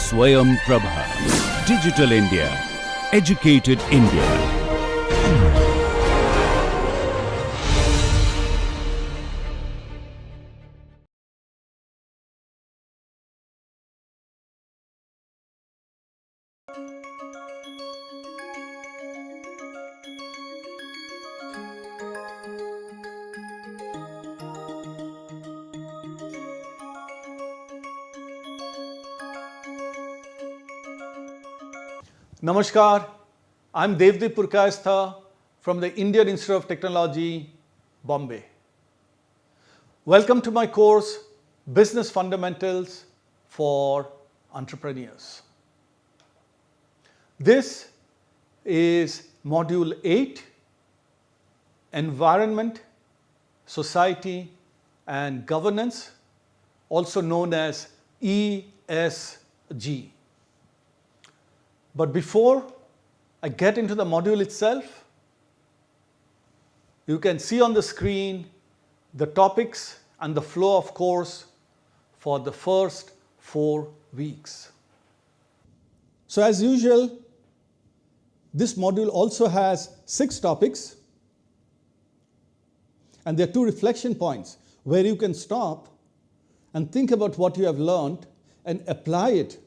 SwayamPrabha. Digital India. Educated India. Namaskar, I'm Devdip Purkayastha from the Indian Institute of Technology, Bombay. Welcome to my course, Business Fundamentals for Entrepreneurs. This is Module 8, Environment, Society and Governance, also known as ESG. But before I get into the module itself, you can see on the screen the topics and the flow of course for the first 4 weeks. So as usual, this module also has 6 topics, and there are 2 reflection points where you can stop and think about what you have learned and apply it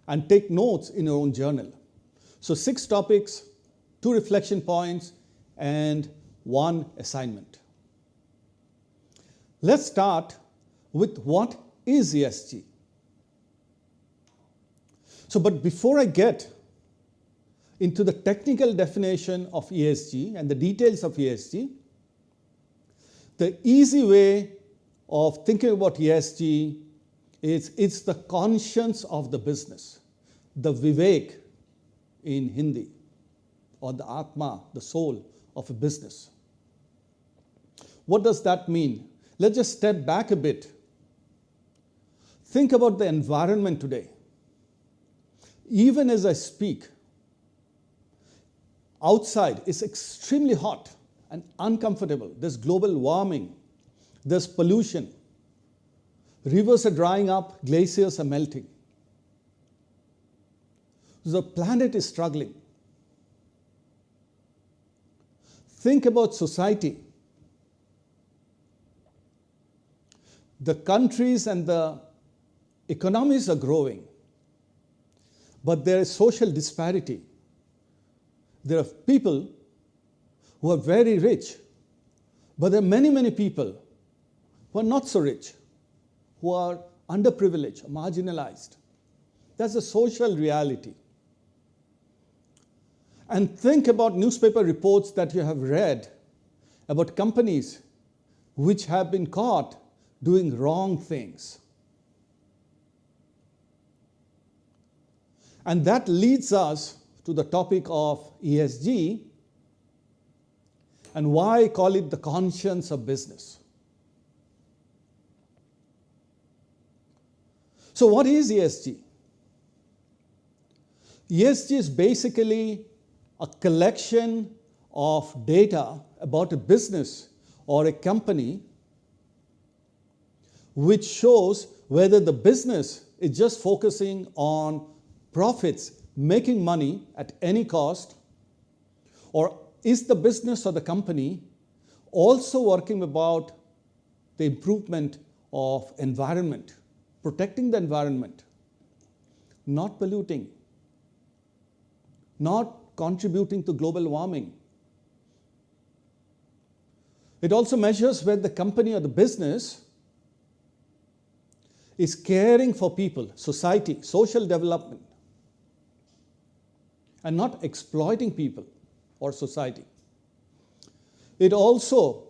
and take notes in your own journal. So 6 topics, 2 reflection points, and 1 assignment. Let's start with what is ESG. But before I get into the technical definition of ESG and the details of ESG, the easy way of thinking about ESG is it's the conscience of the business, the vivek in Hindi, or the atma, the soul of a business. What does that mean? Let's just step back a bit. Think about the environment today. Even as I speak, outside is extremely hot and uncomfortable. There's global warming, there's pollution, rivers are drying up, glaciers are melting. The planet is struggling. Think about society. The countries and the economies are growing, but there is social disparity. There are people who are very rich, but there are many, many people who are not so rich, who are underprivileged, marginalized. That's a social reality. And think about newspaper reports that you have read about companies which have been caught doing wrong things. And that leads us to the topic of ESG and why I call it the conscience of business. So what is ESG? ESG is basically a collection of data about a business or a company which shows whether the business is just focusing on profits, making money at any cost, or is the business or the company also working about the improvement of environment, protecting the environment, not polluting, not contributing to global warming. It also measures whether the company or the business is caring for people, society, social development, and not exploiting people or society. It also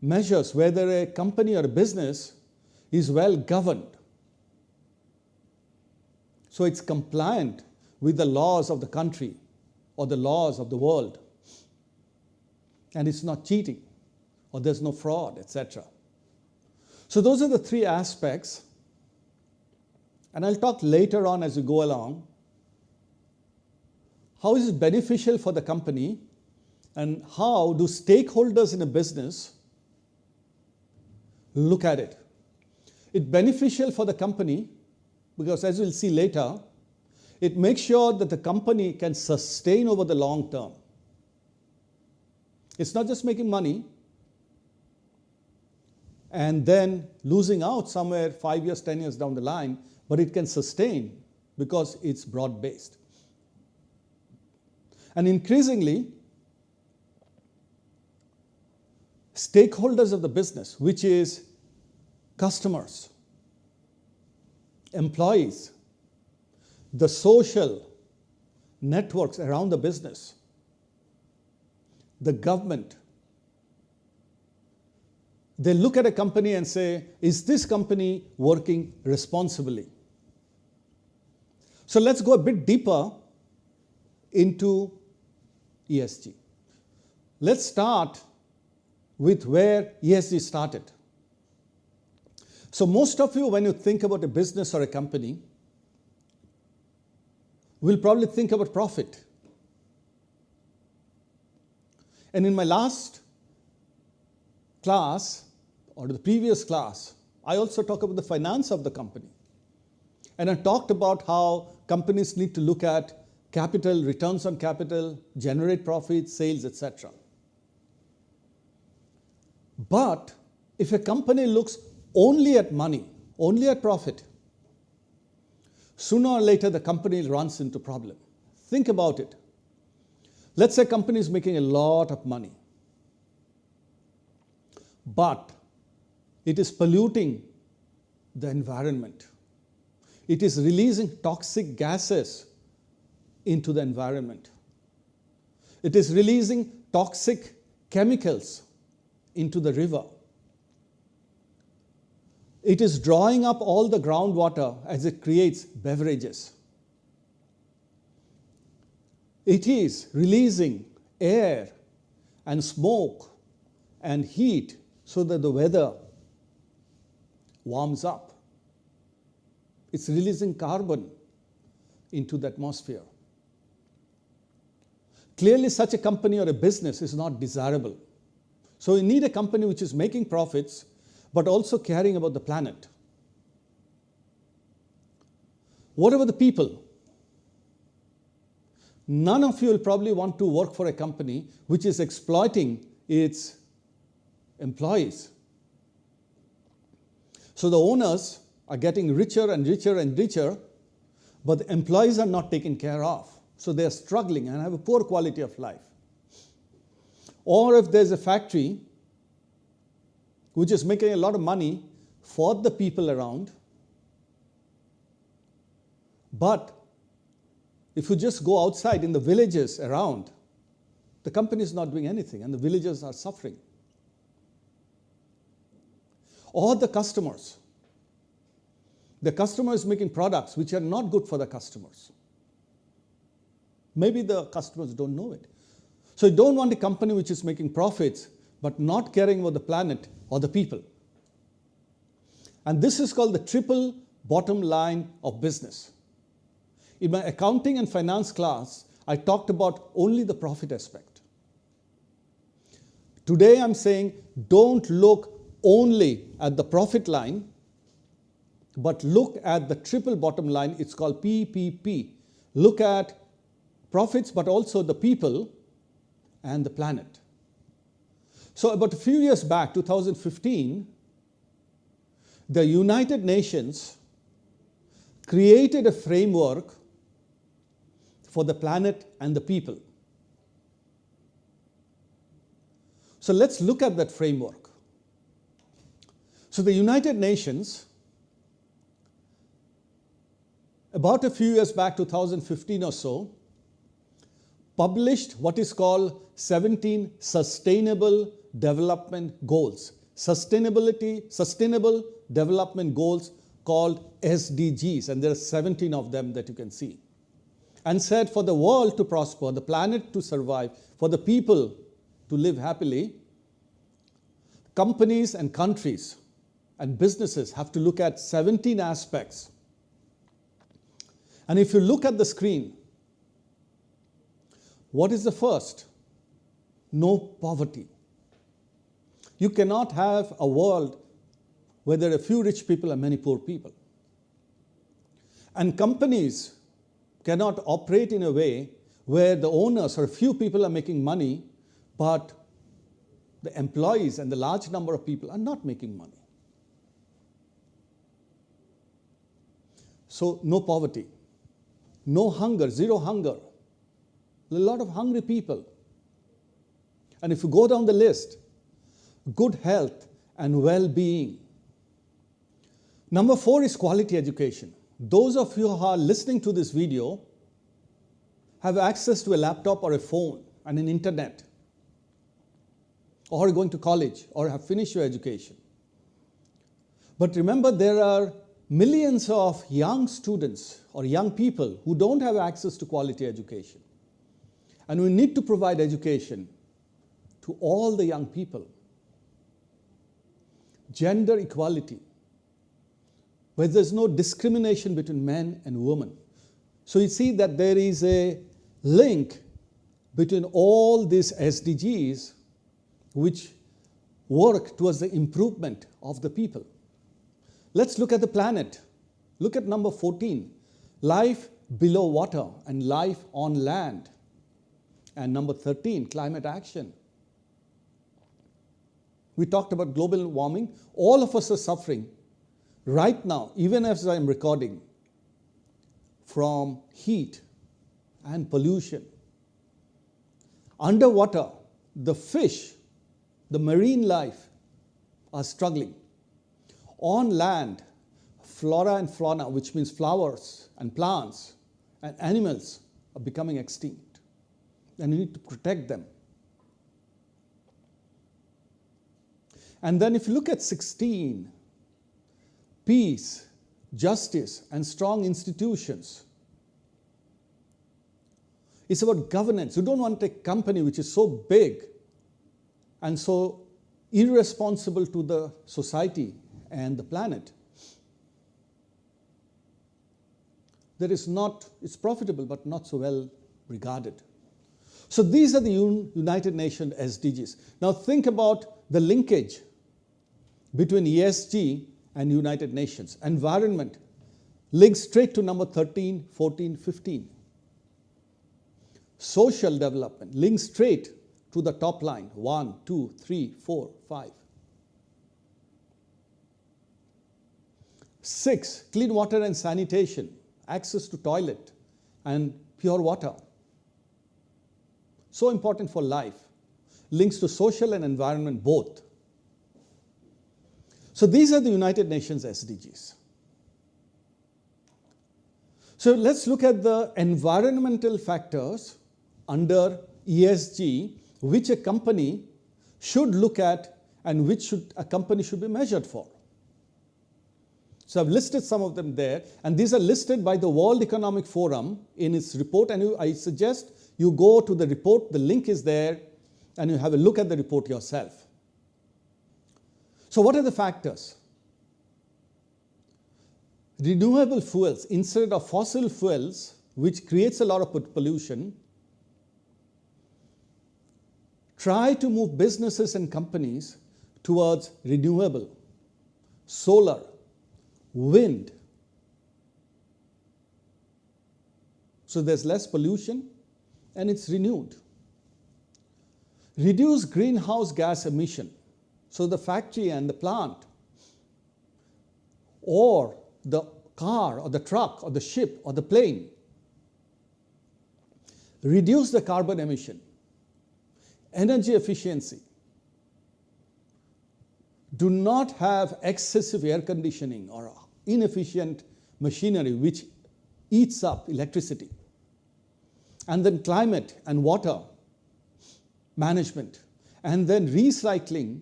measures whether a company or a business is well governed. So it's compliant with the laws of the country or the laws of the world. And it's not cheating, or there's no fraud, etc. So those are the 3 aspects. And I'll talk later on as we go along. How is it beneficial for the company, and how do stakeholders in a business look at it? It's beneficial for the company because, as we'll see later, It makes sure that the company can sustain over the long term. It's not just making money and then losing out somewhere 5 years, 10 years down the line, but it can sustain because it's broad-based. And increasingly, stakeholders of the business, which is customers, employees, the social networks around the business, the government, they look at a company and say, is this company working responsibly? So let's go a bit deeper into ESG. Let's start with where ESG started. So most of you, when you think about a business or a company, will probably think about profit. And in my last class, or the previous class, I also talked about the finance of the company. And I talked about how companies need to look at capital, returns on capital, generate profits, sales, etc. But if a company looks only at money, only at profit, sooner or later the company runs into problem. Think about it. Let's say a company is making a lot of money, but it is polluting the environment. It is releasing toxic gases into the environment. It is releasing toxic chemicals into the river. It is drawing up all the groundwater as it creates beverages. It is releasing air and smoke and heat so that the weather warms up. It's releasing carbon into the atmosphere. Clearly, such a company or a business is not desirable. So you need a company which is making profits, but also caring about the planet. What about the people? None of you will probably want to work for a company which is exploiting its employees. So the owners are getting richer and richer and richer, but the employees are not taken care of. So they are struggling and have a poor quality of life. Or if there's a factory which is making a lot of money for the people around, but if you just go outside in the villages around, the company is not doing anything and the villagers are suffering. Or the customers. The customer is making products which are not good for the customers. Maybe the customers don't know it. So you don't want a company which is making profits but not caring about the planet or the people. And this is called the triple bottom line of business. In my accounting and finance class, I talked about only the profit aspect. Today I'm saying don't look only at the profit line, but look at the triple bottom line. It's called PPP. Look at profits, but also the people and the planet. So about a few years back, 2015, the United Nations created a framework for the planet and the people. So let's look at that framework. So the United Nations, about a few years back, 2015 or so, published what is called 17 Sustainable Development Goals. Sustainable Development Goals called SDGs, and there are 17 of them that you can see. And said for the world to prosper, the planet to survive, for the people to live happily, companies and countries and businesses have to look at 17 aspects. And if you look at the screen, what is the first? No poverty. You cannot have a world where there are a few rich people and many poor people. And companies cannot operate in a way where the owners or a few people are making money, but the employees and the large number of people are not making money. So no poverty, no hunger, zero hunger. A lot of hungry people. And if you go down the list, good health and well-being. Number 4 is quality education. Those of you who are listening to this video have access to a laptop or a phone and an internet, or going to college, or have finished your education. But remember, there are millions of young students or young people who don't have access to quality education. And we need to provide education to all the young people. Gender equality, where there's no discrimination between men and women. So you see that there is a link between all these SDGs which work towards the improvement of the people. Let's look at the planet. Look at number 14, life below water and life on land. And number 13, climate action. We talked about global warming. All of us are suffering right now, even as I'm recording, from heat and pollution. Underwater, the fish, the marine life are struggling. On land, flora and fauna, which means flowers and plants and animals, are becoming extinct. And you need to protect them. And then if you look at 16, peace, justice, and strong institutions. It's about governance. You don't want a company which is so big and so irresponsible to the society and the planet. That is not, it's profitable but not so well regarded. So these are the United Nations SDGs. Now think about the linkage between ESG and United Nations. Environment links straight to number 13, 14, 15. Social development links straight to the top line, 1, 2, 3, 4, 5. 6, clean water and sanitation, access to toilet and pure water. So important for life. Links to social and environment both. So these are the United Nations SDGs. So let's look at the environmental factors under ESG, which a company should look at and which a company should be measured for. So I've listed some of them there, and these are listed by the World Economic Forum in its report, and I suggest you go to the report, the link is there, and you have a look at the report yourself. So what are the factors? Renewable fuels instead of fossil fuels, which creates a lot of pollution. Try to move businesses and companies towards renewable, solar, wind. So there's less pollution and it's renewed. Reduce greenhouse gas emission. So the factory and the plant or the car or the truck or the ship or the plane, reduce the carbon emission. Energy efficiency. Do not have excessive air conditioning or inefficient machinery which eats up electricity. And then climate and water management. And then recycling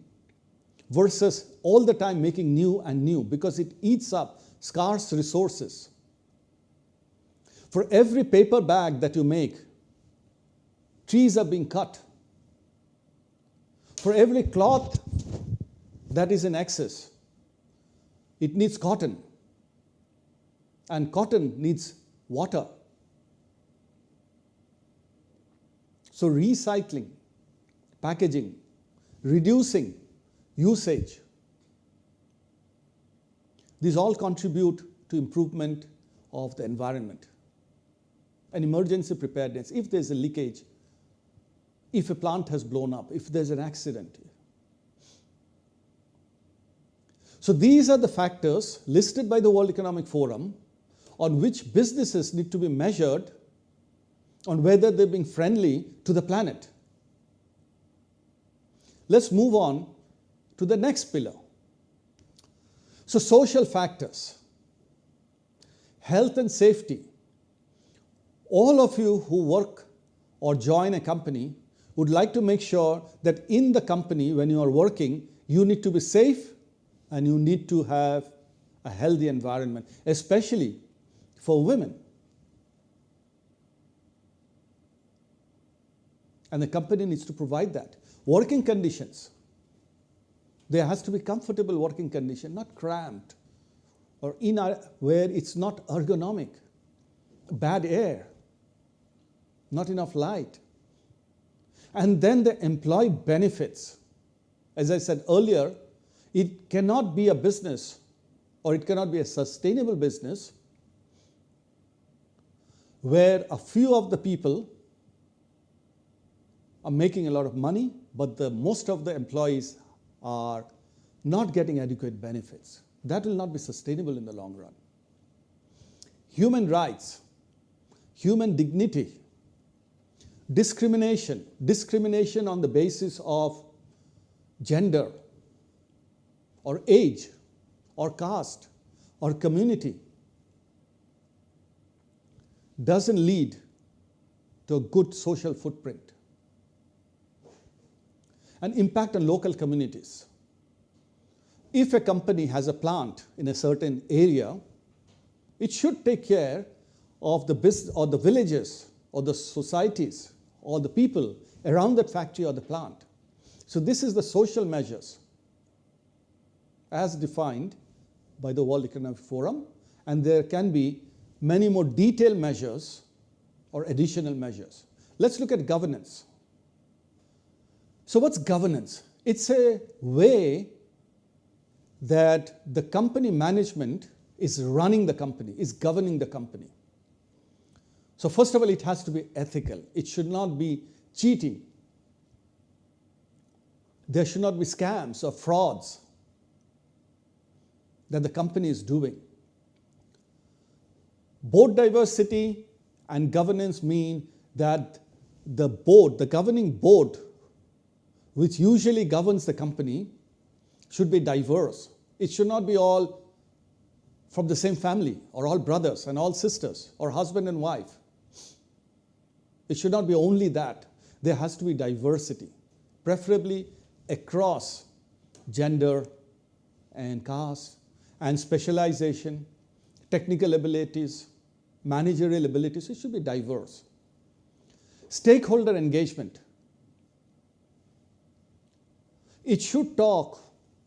versus all the time making new and new, because it eats up scarce resources. For every paper bag that you make, trees are being cut. For every cloth that is in excess, it needs cotton. And cotton needs water. So recycling, packaging, reducing usage. These all contribute to improvement of the environment. an emergency preparedness, if there's a leakage, if a plant has blown up, if there's an accident. So these are the factors listed by the World Economic Forum on which businesses need to be measured on whether they're being friendly to the planet. Let's move on to the next pillar. So social factors, health and safety. All of you who work or join a company would like to make sure that in the company, when you are working, you need to be safe and you need to have a healthy environment, especially for women. And the company needs to provide that. Working conditions. There has to be comfortable working condition, not cramped or where it's not ergonomic. Bad air, not enough light. And then the employee benefits. As I said earlier, it cannot be a business or it cannot be a sustainable business where a few of the people are making a lot of money, but most of the employees are not getting adequate benefits. That will not be sustainable in the long run. Human rights, human dignity, discrimination on the basis of gender or age or caste or community doesn't lead to a good social footprint. An impact on local communities. If a company has a plant in a certain area, it should take care of the business or the villages or the societies or the people around that factory or the plant. So this is the social measures as defined by the World Economic Forum, and there can be many more detailed measures or additional measures. Let's look at governance. So what's governance? It's a way that the company management is running the company, is governing the company. So first of all, it has to be ethical. It should not be cheating. There should not be scams or frauds that the company is doing. Board diversity and governance mean that the board, the governing board, which usually governs the company, should be diverse. It should not be all from the same family, or all brothers and all sisters, or husband and wife. It should not be only that. There has to be diversity, preferably across gender and caste and specialization, technical abilities, managerial abilities. It should be diverse. Stakeholder engagement. It should talk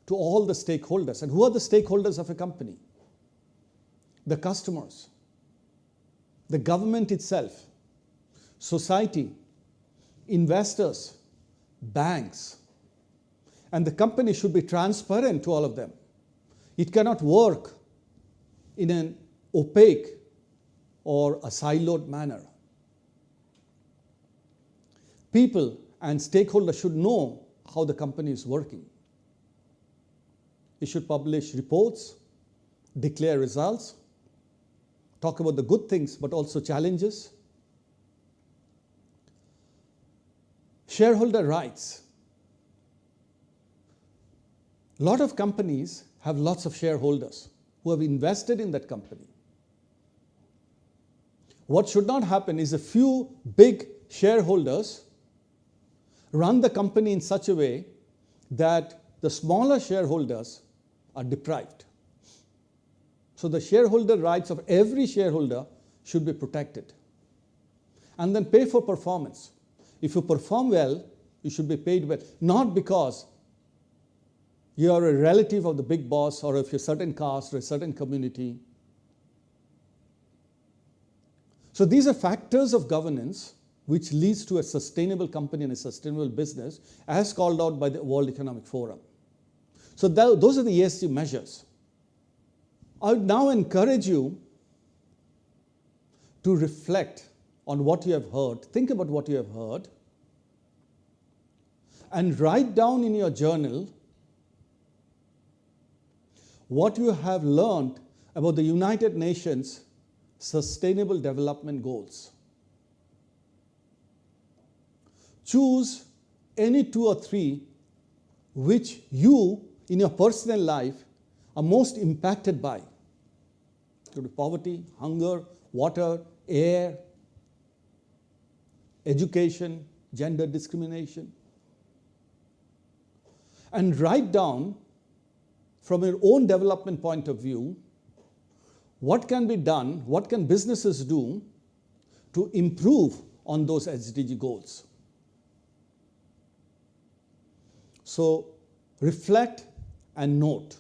to all the stakeholders. And who are the stakeholders of a company? The customers, the government itself, society, investors, banks. And the company should be transparent to all of them. It cannot work in an opaque or a siloed manner. People and stakeholders should know how the company is working. It should publish reports, declare results, talk about the good things but also challenges. Shareholder rights. A lot of companies have lots of shareholders who have invested in that company. What should not happen is a few big shareholders run the company in such a way that the smaller shareholders are deprived. So the shareholder rights of every shareholder should be protected. And then pay for performance. If you perform well, you should be paid well, not because you are a relative of the big boss or of a certain caste or a certain community. So these are factors of governance which leads to a sustainable company and a sustainable business as called out by the World Economic Forum. So those are the ESG measures. I would now encourage you to reflect on what you have heard. Think about what you have heard. And write down in your journal what you have learned about the United Nations Sustainable Development Goals. Choose any 2 or 3 which you, in your personal life, are most impacted by. It could be poverty, hunger, water, air, education, gender discrimination. And write down, from your own development point of view, what can be done, what can businesses do to improve on those SDG goals. So reflect and note.